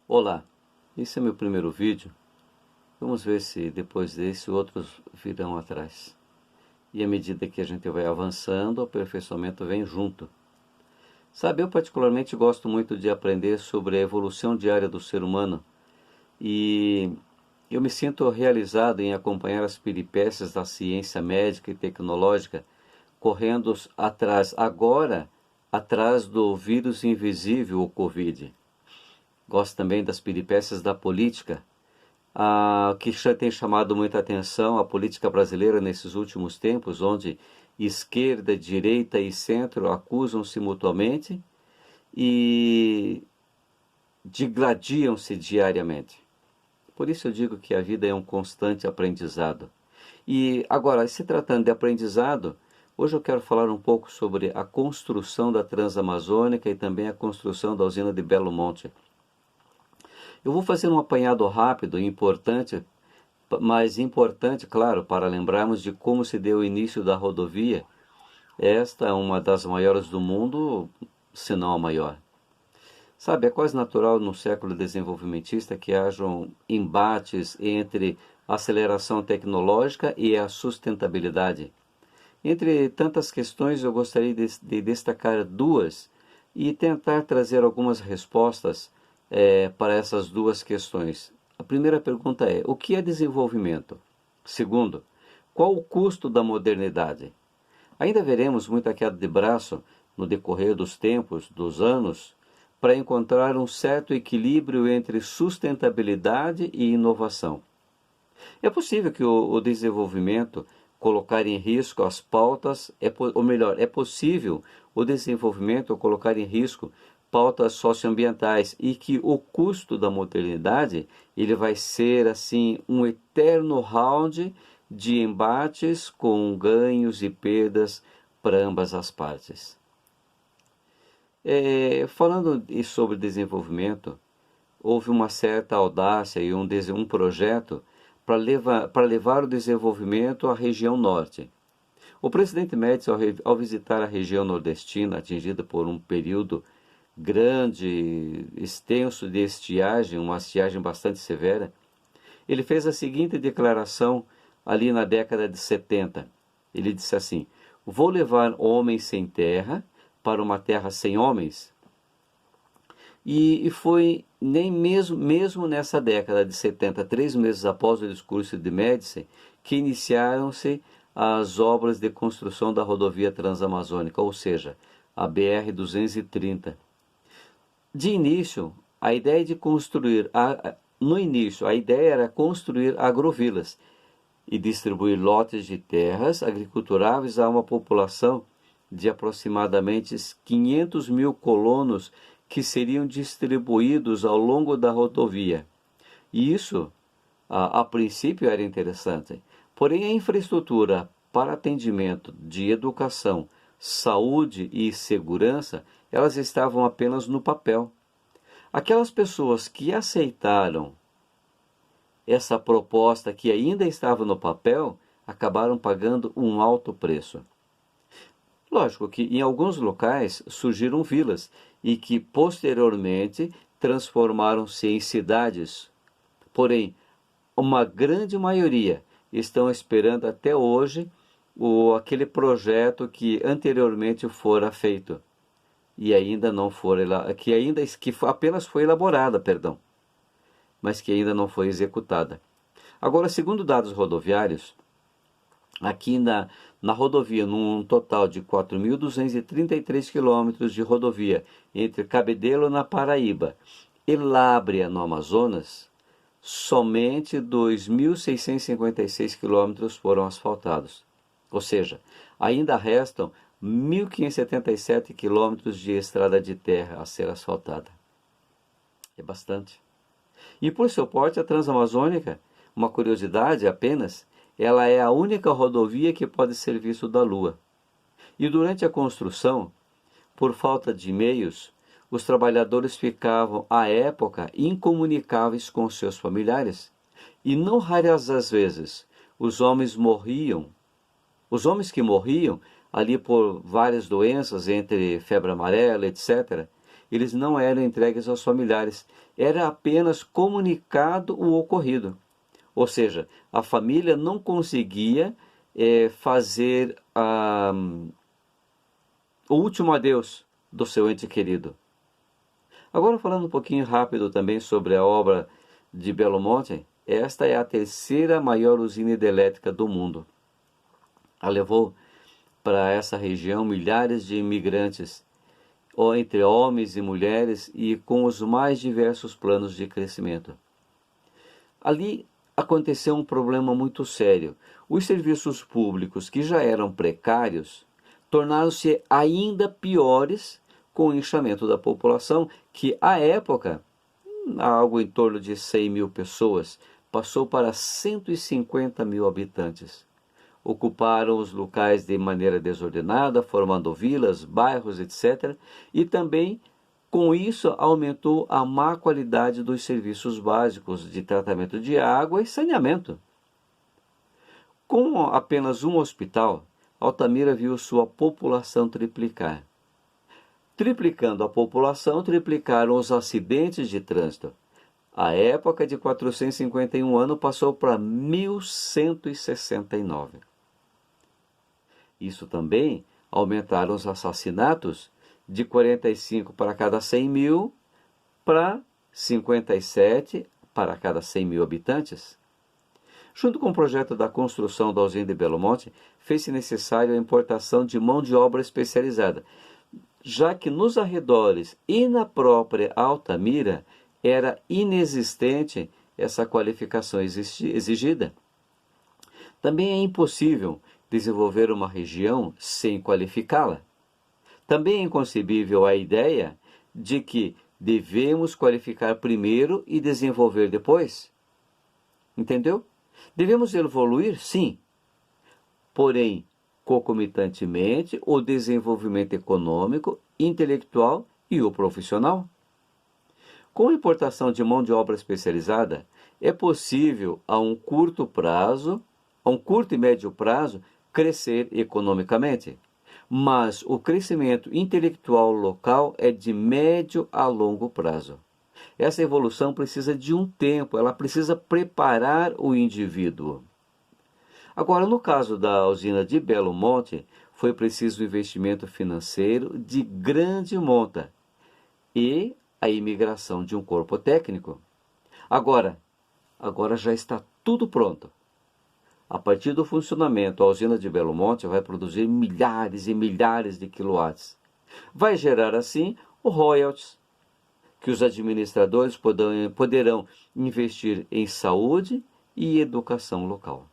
Olá, esse é meu primeiro vídeo. Vamos ver se depois desse outros virão atrás. E à medida que a gente vai avançando, o aperfeiçoamento vem junto. Sabe, eu particularmente gosto muito de aprender sobre a evolução diária do ser humano e eu me sinto realizado em acompanhar as peripécias da ciência médica e tecnológica correndo atrás do vírus invisível, o Covid. Gosto também das peripécias da política, que já tem chamado muita atenção a política brasileira nesses últimos tempos, onde esquerda, direita e centro acusam-se mutuamente e digladiam-se diariamente. Por isso eu digo que a vida é um constante aprendizado. E agora, se tratando de aprendizado, hoje eu quero falar um pouco sobre a construção da Transamazônica e também a construção da usina de Belo Monte. Eu vou fazer um apanhado rápido e importante, mas importante, claro, para lembrarmos de como se deu o início da rodovia. Esta é uma das maiores do mundo, se não a maior. Sabe, é quase natural no século desenvolvimentista que hajam embates entre a aceleração tecnológica e a sustentabilidade. Entre tantas questões, eu gostaria de destacar duas e tentar trazer algumas respostas para essas duas questões. A primeira pergunta é: o que é desenvolvimento? Segundo, qual o custo da modernidade? Ainda veremos muita queda de braço no decorrer dos tempos, dos anos, para encontrar um certo equilíbrio entre sustentabilidade e inovação. É possível que o desenvolvimento colocar em risco as pautas, ou melhor, é possível o desenvolvimento colocar em risco pautas socioambientais e que o custo da modernidade ele vai ser assim um eterno round de embates com ganhos e perdas para ambas as partes. Falando sobre desenvolvimento, houve uma certa audácia e um projeto para levar o desenvolvimento à região norte. O presidente Médici, ao visitar a região nordestina, atingida por um período grande, extenso de estiagem, uma estiagem bastante severa, ele fez a seguinte declaração ali na década de 70. Ele disse assim: vou levar homens sem terra para uma terra sem homens. E foi nem mesmo nessa década de 70, 3 meses após o discurso de Médici, que iniciaram-se as obras de construção da rodovia transamazônica, ou seja, a BR-230. De início, a ideia de construir, no início, a ideia era construir agrovilas e distribuir lotes de terras agriculturáveis a uma população de aproximadamente 500 mil colonos que seriam distribuídos ao longo da rodovia. E isso, a princípio, era interessante. Porém, a infraestrutura para atendimento de educação, saúde e segurança, elas estavam apenas no papel. Aquelas pessoas que aceitaram essa proposta que ainda estava no papel, acabaram pagando um alto preço. Lógico que em alguns locais surgiram vilas e que posteriormente transformaram-se em cidades. Porém, uma grande maioria estão esperando até hoje aquele projeto que anteriormente fora feito e ainda não fora que apenas foi elaborada, perdão, mas que ainda não foi executada. Agora, segundo dados rodoviários, aqui na rodovia, num total de 4.233 quilômetros de rodovia entre Cabedelo, na Paraíba, e Lábrea, no Amazonas, somente 2.656 quilômetros foram asfaltados. Ou seja, ainda restam 1.577 quilômetros de estrada de terra a ser asfaltada. É bastante. E por seu porte, a Transamazônica, uma curiosidade apenas, ela é a única rodovia que pode ser vista da Lua. E durante a construção, por falta de meios, os trabalhadores ficavam, à época, incomunicáveis com seus familiares. E não raras as vezes, os homens que morriam ali por várias doenças, entre febre amarela, etc., eles não eram entregues aos familiares, era apenas comunicado o ocorrido. Ou seja, a família não conseguia fazer o último adeus do seu ente querido. Agora, falando um pouquinho rápido também sobre a obra de Belo Monte, esta é a terceira maior usina hidrelétrica do mundo. Ela levou para essa região milhares de imigrantes, entre homens e mulheres, e com os mais diversos planos de crescimento. Ali aconteceu um problema muito sério. Os serviços públicos, que já eram precários, tornaram-se ainda piores com o inchamento da população, que à época, algo em torno de 100 mil pessoas, passou para 150 mil habitantes. Ocuparam os locais de maneira desordenada, formando vilas, bairros, etc. E também, com isso, aumentou a má qualidade dos serviços básicos de tratamento de água e saneamento. Com apenas um hospital, Altamira viu sua população triplicar. Triplicando a população, triplicaram os acidentes de trânsito. A época de 451 anos passou para 1169. Isso também aumentaram os assassinatos de 45 para cada 100 mil para 57 para cada 100 mil habitantes. Junto com o projeto da construção da usina de Belo Monte, fez-se necessário a importação de mão de obra especializada, já que nos arredores e na própria Altamira era inexistente essa qualificação exigida. Também é impossível desenvolver uma região sem qualificá-la. Também é inconcebível a ideia de que devemos qualificar primeiro e desenvolver depois. Entendeu? Devemos evoluir, sim. Porém, concomitantemente, o desenvolvimento econômico, intelectual e o profissional. Com a importação de mão de obra especializada, é possível a um curto e médio prazo, crescer economicamente. Mas o crescimento intelectual local é de médio a longo prazo. Essa evolução precisa de um tempo, ela precisa preparar o indivíduo. Agora, no caso da usina de Belo Monte, foi preciso um investimento financeiro de grande monta e a imigração de um corpo técnico. Agora já está tudo pronto. A partir do funcionamento, a usina de Belo Monte vai produzir milhares e milhares de quilowatts. Vai gerar, assim, o royalties, que os administradores poderão investir em saúde e educação local.